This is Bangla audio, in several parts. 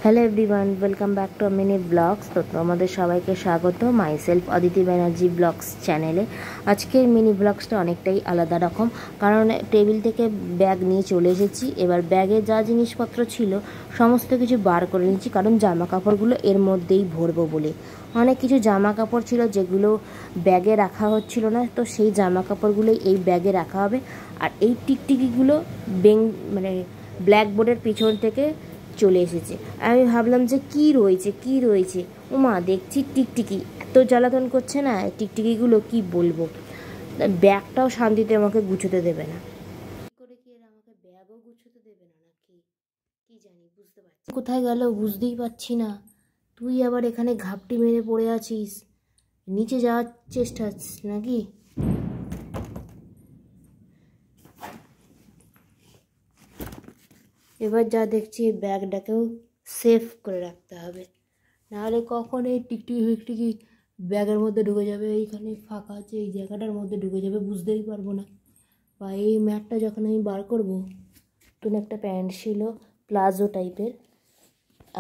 Hello everyone, welcome back to Mini Vlogs. তো তোমাদের সবাইকে স্বাগত myself Aditi Banerjee Vlogs চ্যানেলে। আজকের মিনি ব্লগসটা অনেকটাই আলাদা রকম, কারণ টেবিল থেকে ব্যাগ নিয়ে চলে এসেছি। এবার ব্যাগে যা জিনিসপত্র ছিল সমস্ত কিছু বার করে নিচ্ছি, কারণ জামা কাপড়গুলো এর মধ্যেই ভরবো বলে। অনেক কিছু জামা কাপড় ছিল যেগুলো ব্যাগে রাখা হচ্ছিল না, তো সেই জামা কাপড়গুলোই এই ব্যাগে রাখা হবে। আর এই টিকটিকিগুলো ব্ল্যাকবোর্ডের পিছন থেকে চলে এসেছে। আমি ভাবলাম যে কি রয়েছে ওমা, দেখছি টিকটিকি। এত জ্বালাতন করছে না টিকটিকিগুলো, কি বলবো। ব্যাগটাও শান্তিতে আমাকে গুছোতে দেবে না, করে কি এরা আমাকে ব্যাগও গুছোতে দেবে না নাকি কি জানি, বুঝতে পারছি কোথায় গেল বুঝতেই পারছি না। তুই আবার এখানে ঘাপটি মেরে পড়ে আছিস, নিচে যাওয়ার চেষ্টা নাকি? এবার যা দেখছি ব্যাগটাকেও সেফ করে রাখতে হবে, নাহলে কখন এই টিকটিকি ফিকটিকি ব্যাগের মধ্যে ঢুকে যাবে। এইখানে ফাঁকা আছে, এই জায়গাটার মধ্যে ঢুকে যাবে, বুঝতেই পারবো না। বা এই ম্যাটটা যখন আমি বার করব, নতুন একটা প্যান্ট ছিল প্লাজো টাইপের,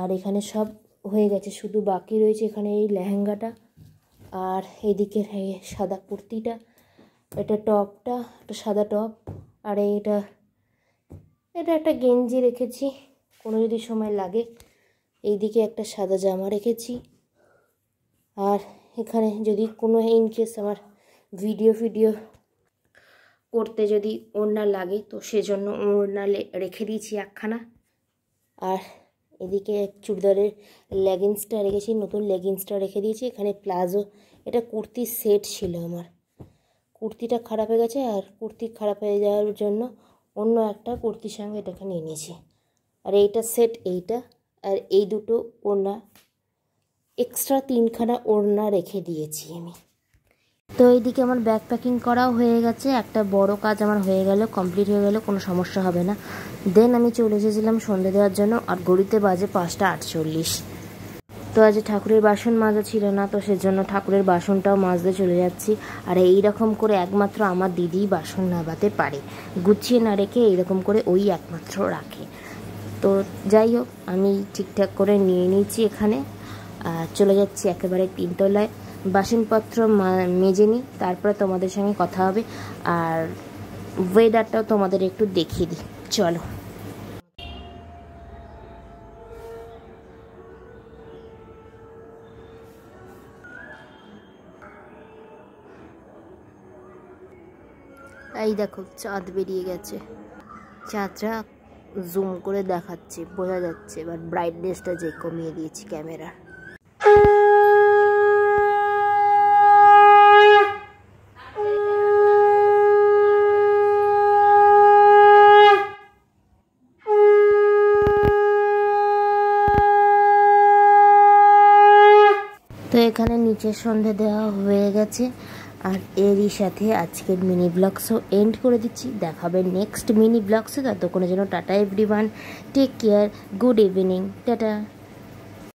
আর এখানে সব হয়ে গেছে, শুধু বাকি রয়েছে এখানে এই লেহেঙ্গাটা আর এইদিকে সাদা কুর্তিটা। এটা টপটা, একটা সাদা টপ, আর এটা একটা গেঞ্জি রেখেছি কোনো যদি সময় লাগে। এইদিকে একটা সাদা জামা রেখেছি, আর এখানে যদি কোনো ইনকেস আমার ভিডিও করতে যদি ওড়না লাগে তো সেজন্য ওড়না রেখে দিয়েছি একখানা। আর এদিকে চুড়িদারের লেগিংসটা রেখেছি, নতুন লেগিংসটা রেখে দিয়েছি। এখানে প্লাজো, এটা কুর্তির সেট ছিল আমার, কুর্তিটা খারাপ হয়ে গেছে, আর কুর্তি খারাপ হয়ে যাওয়ার জন্য অন্য একটা কুর্তির সঙ্গে এটাকে নিয়ে নিয়েছি। আর এইটা সেট, এইটা আর এই দুটো ওড়না, এক্সট্রা 3খানা ওড়না রেখে দিয়েছি আমি। তো এইদিকে আমার ব্যাগ প্যাকিং করাও হয়ে গেছে, একটা বড় কাজ আমার হয়ে গেল, কমপ্লিট হয়ে গেল, কোনো সমস্যা হবে না। দেন আমি চলে এসেছিলাম সন্ধ্যে দেওয়ার জন্য, আর ঘড়িতে বাজে 5:48। তো আজ ঠাকুরের বাসন মাজা ছিল না, তো সেজন্য ঠাকুরের বাসনটাও মাজতে চলে যাচ্ছি। আর এই রকম করে একমাত্র আমার দিদি বাসন নামাতে পারে, গুছিয়ে না রেখে এইরকম করে ওই একমাত্র রাখে। তো যাই হোক, আমি ঠিকঠাক করে নিয়ে নিয়েছি এখানে, চলে যাচ্ছি একেবারে 3তলায়। বাসনপত্র মেজে নিই, তারপরে তোমাদের সঙ্গে কথা হবে, আর ওয়েদারটাও তোমাদের একটু দেখিয়ে দিই, চলো। এই দেখো চাঁদ বেরিয়ে গেছে, চাঁদটা জুম করে দেখাচ্ছে, বোঝা যাচ্ছে। এবার ব্রাইটনেসটা যে কমিয়ে দিয়েছি ক্যামেরা। তো এখানে নিচে সন্ধে দেওয়া হয়ে গেছে, আর এরই সাথে আজকের মিনি ব্লগসও এন্ড করে দিচ্ছি। দেখাবে নেক্সট মিনি ব্লগসে, ততক্ষণের জন্য tata everyone, take care, good evening, tata.